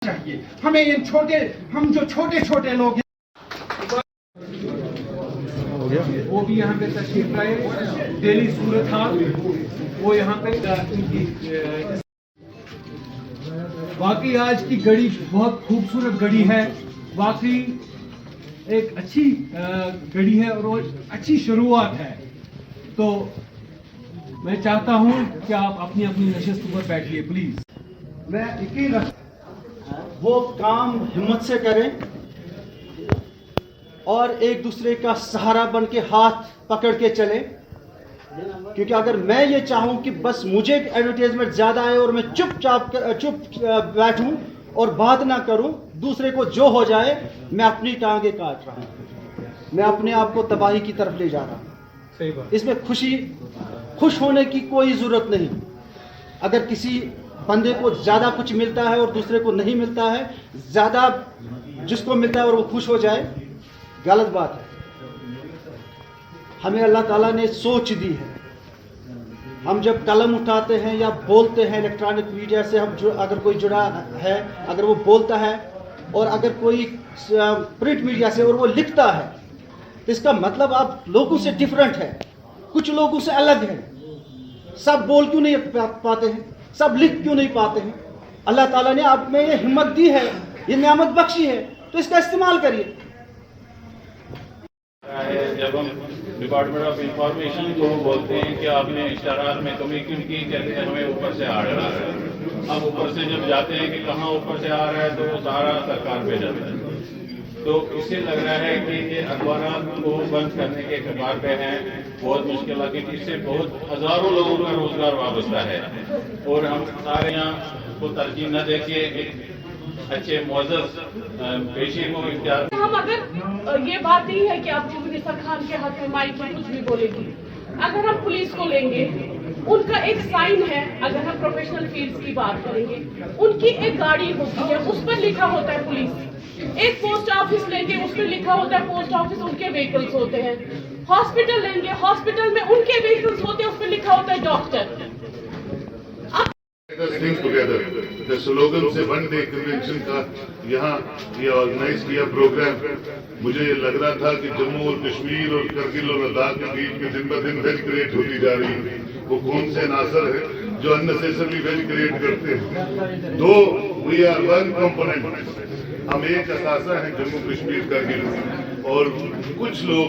चाहिए हमें हम जो छोटे छोटे लोग हैं वो भी यहाँ पे तशरीफ लाए। दिल्ली सूरत हाल वो यहाँ पे इनकी वाकई आज की घड़ी बहुत खूबसूरत घड़ी है। वाकई एक अच्छी घड़ी है और वो अच्छी शुरुआत है। तो मैं चाहता हूं कि आप अपनी अपनी नशिस्त पर बैठिए प्लीज। मैं यकीन रख वो काम हिम्मत से करें और एक दूसरे का सहारा बन के हाथ पकड़ के चले, क्योंकि अगर मैं ये चाहूं कि बस मुझे एडवर्टाइजमेंट ज़्यादा आए और मैं चुप बैठूं और बात ना करूं, दूसरे को जो हो जाए, मैं अपनी टांगे काट रहा हूं, मैं अपने आप को तबाही की तरफ ले जा रहा हूं। सही बात। इसमें खुश होने की कोई ज़रूरत नहीं। अगर किसी बंदे को ज़्यादा कुछ मिलता है और दूसरे को नहीं मिलता है, ज़्यादा जिसको मिलता है और वो खुश हो जाए, गलत बात है। हमें अल्लाह ताला ने सोच दी है। हम जब कलम उठाते हैं या बोलते हैं इलेक्ट्रॉनिक मीडिया से, अगर कोई जुड़ा है, अगर वो बोलता है, और अगर कोई प्रिंट मीडिया से और वो लिखता है, तो इसका मतलब आप लोगों से डिफरेंट है, कुछ लोगों से अलग है। सब बोल क्यों नहीं पाते हैं, सब लिख क्यों नहीं पाते हैं? अल्लाह ताला ने आप में ये हिम्मत दी है, ये नेमत बख्शी है, तो इसका इस्तेमाल करिए। जब हम डिपार्टमेंट ऑफ इंफॉर्मेशन को बोलते हैं कि आपने इश्तहार में कमी क्यों की, कहते हैं हमें ऊपर से आ रहा है। अब ऊपर से जब जाते हैं कि कहाँ ऊपर से आ रहा है, तो वो सारा सरकार पे जाता है। तो इससे लग रहा है कि ये अखबार को बंद करने के कगार पे हैं। बहुत मुश्किल है क्योंकि इससे बहुत हजारों लोगों का रोजगार वाबस्ता है और हम सारे यहाँ को तरजीह न देके एक अच्छे मुअज़्ज़ज़ पेशे को इख्तियार। हम अगर ये बात नहीं है कि आप चीफ मिनिस्टर खान के हक में माइक में कुछ भी बोलेगी, अगर हम पुलिस को लेंगे, उनका एक साइन है। अगर हम प्रोफेशनल फील्ड्स की बात करेंगे, उनकी एक गाड़ी होती है, उस पर लिखा होता है पुलिस। एक पोस्ट ऑफिस लेंगे, उस पर लिखा होता है पोस्ट ऑफिस, उनके व्हीकल्स होते हैं। हॉस्पिटल लेंगे, हॉस्पिटल में उनके व्हीकल्स होते हैं, उस पर लिखा होता है डॉक्टर। द स्लोगन से वन डे कन्वेंशन का यहाँ ये ऑर्गेनाइज किया प्रोग्राम। मुझे ये लग रहा था कि जम्मू और कश्मीर और करगिल और लद्दाख के बीच में दिन ब दिन वेल क्रिएट होती जा रही है। वो कौन से नासर है जो अननेसेसरली वेल क्रिएट करते हैं। दो वी आर वन कंपोनेंट, हम एक असासा है जम्मू कश्मीर करगिल। और कुछ लोग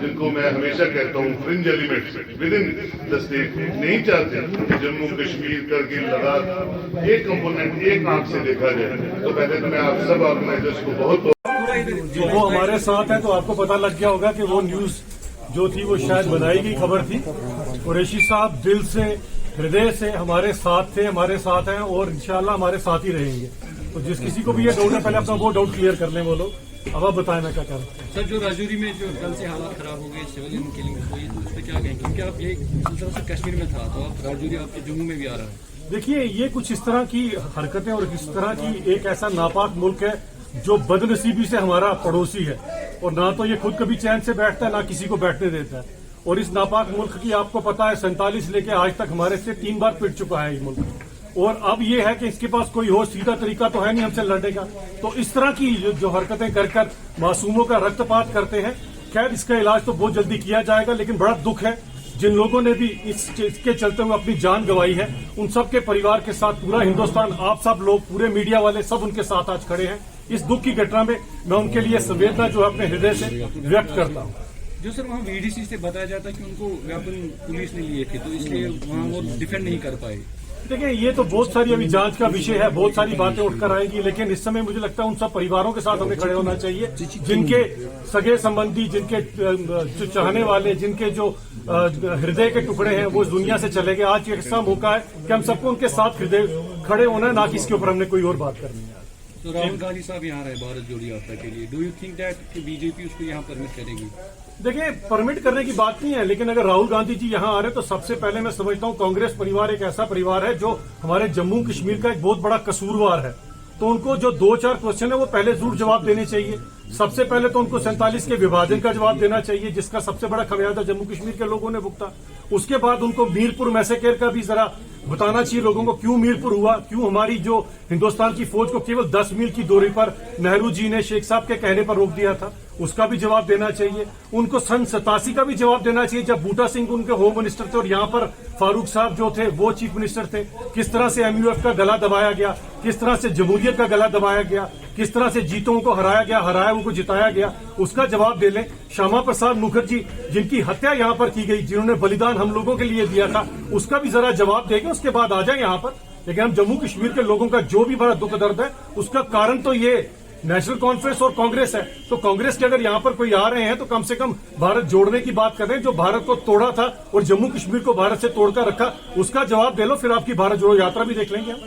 जिनको मैं हमेशा कहता हूँ fringe elements with in the state नहीं चाहते कि जम्मू कश्मीर करगिल लद्दाख एक कंपोनेंट एक आंख से देखा जाए। तो पहले तो मैं आप सब ऑर्गेनाइजर्स को बहुत जो वो हमारे साथ है, तो आपको पता लग गया होगा कि वो न्यूज जो थी वो शायद बनाई गई खबर थी। कुरैशी साहब दिल से, हृदय से हमारे साथ थे, हमारे साथ हैं और इंशाल्लाह हमारे साथ ही रहेंगे। तो जिस किसी को भी ये डाउट है, पहले अपना वो डाउट क्लियर कर लें वो लोग। अब आप बताएं मैं क्या कह रहा हूँ। सर, जो राजौरी में जो कल से हालात खराब हो गए, सिविलियन किलिंग हुई, तो उस पर क्या कहेंगे? क्योंकि आप एक सिलसिला से कश्मीर में था, तो आप राजौरी आपके जम्मू में भी आ रहा है। देखिए, ये कुछ इस तरह की हरकतें और इस तरह की एक ऐसा नापाक मुल्क है जो बदनसीबी से हमारा पड़ोसी है, और ना तो ये खुद कभी चैन से बैठता है, ना किसी को बैठने देता है। और इस नापाक मुल्क की आपको पता है 47 लेके आज तक हमारे से 3 बार पिट चुका है ये मुल्क। और अब ये है कि इसके पास कोई हो सीधा तरीका तो है नहीं हमसे लड़ने का। तो इस तरह की जो हरकतें कर मासूमों का रक्तपात करते हैं, खैर इसका इलाज तो बहुत जल्दी किया जाएगा। लेकिन बड़ा दुख है जिन लोगों ने भी इसके चलते हुए अपनी जान गंवाई है, उन सब के परिवार के साथ पूरा हिंदुस्तान, आप सब लोग, पूरे मीडिया वाले सब उनके साथ आज खड़े हैं। इस दुख की घटना में मैं उनके लिए संवेदना जो है अपने हृदय से व्यक्त करता हूँ। जो सर वहाँ वीडीसी से बताया जाता है कि उनको वेपन पुलिस ने लिए थे, तो इसलिए वहाँ वो डिफेंड नहीं कर पाए। देखिए, ये तो बहुत सारी अभी जांच का विषय है, बहुत सारी बातें उठकर आएंगी। लेकिन इस समय मुझे लगता है उन सब परिवारों के साथ हमें खड़े होना चाहिए, जिनके सगे संबंधी, जिनके जो चाहने वाले, जिनके जो हृदय के टुकड़े हैं वो इस दुनिया से चले गए। आज एक ऐसा मौका है कि हम सबको उनके साथ हृदय खड़े होना है, ना कि इसके ऊपर हमने कोई और बात करनी है। तो राहुल गांधी साहब यहाँ रहे भारत जोड़ो यात्रा के लिए, do you think that BJP उसको यहाँ परमिट करेगी? देखिए, परमिट करने की बात नहीं है, लेकिन अगर राहुल गांधी जी यहाँ आ रहे तो सबसे पहले मैं समझता हूँ कांग्रेस परिवार एक ऐसा परिवार है जो हमारे जम्मू कश्मीर का एक बहुत बड़ा कसूरवार है। तो उनको जो 2-4 क्वेश्चन है वो पहले जरूर जवाब देने चाहिए। सबसे पहले तो उनको 47 के विभाजन का जवाब देना चाहिए, जिसका सबसे बड़ा खमियाजा जम्मू कश्मीर के लोगों ने भुगता। उसके बाद उनको मीरपुर मैसेकेर का भी जरा बताना चाहिए लोगों को, क्यों मीरपुर हुआ, क्यों हमारी जो हिंदुस्तान की फौज को केवल 10 मील की दूरी पर नेहरू जी ने शेख साहब के कहने पर रोक दिया था, उसका भी जवाब देना चाहिए। उनको सन 87 का भी जवाब देना चाहिए, जब बूटा सिंह उनके होम मिनिस्टर थे और यहाँ पर फारूक साहब जो थे वो चीफ मिनिस्टर थे। किस तरह से MUF का गला दबाया गया, किस तरह से जमहूरियत का गला दबाया गया, किस तरह से जीतों को हराया गया, हराया उनको जिताया गया, उसका जवाब दे लें। श्यामा प्रसाद मुखर्जी जिनकी हत्या यहाँ पर की गई, जिन्होंने बलिदान हम लोगों के लिए दिया था, उसका भी जरा जवाब देंगे, उसके बाद आ जाए यहाँ पर। लेकिन हम जम्मू कश्मीर के लोगों का जो भी बड़ा दुख दर्द है, उसका कारण तो ये नेशनल कॉन्फ्रेंस और कांग्रेस है। तो कांग्रेस के अगर यहाँ पर कोई आ रहे हैं तो कम से कम भारत जोड़ने की बात कर रहे हैं, जो भारत को तोड़ा था और जम्मू कश्मीर को भारत से तोड़कर रखा, उसका जवाब दे लो, फिर आपकी भारत जोड़ो यात्रा भी देख लेंगे हम।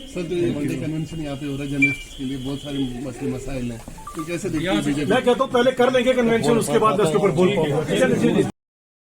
सर, तो ये वनडे कन्वेंशन यहाँ पे हो रहा है, जर्नलिस्ट के लिए बहुत सारे मसले मसाइल हैं, तो कैसे देखते हैं बीजेपी? मैं कहता हूँ पहले कर लेंगे कन्वेंशन, उसके बाद उसके ऊपर बोल पाऊंगा।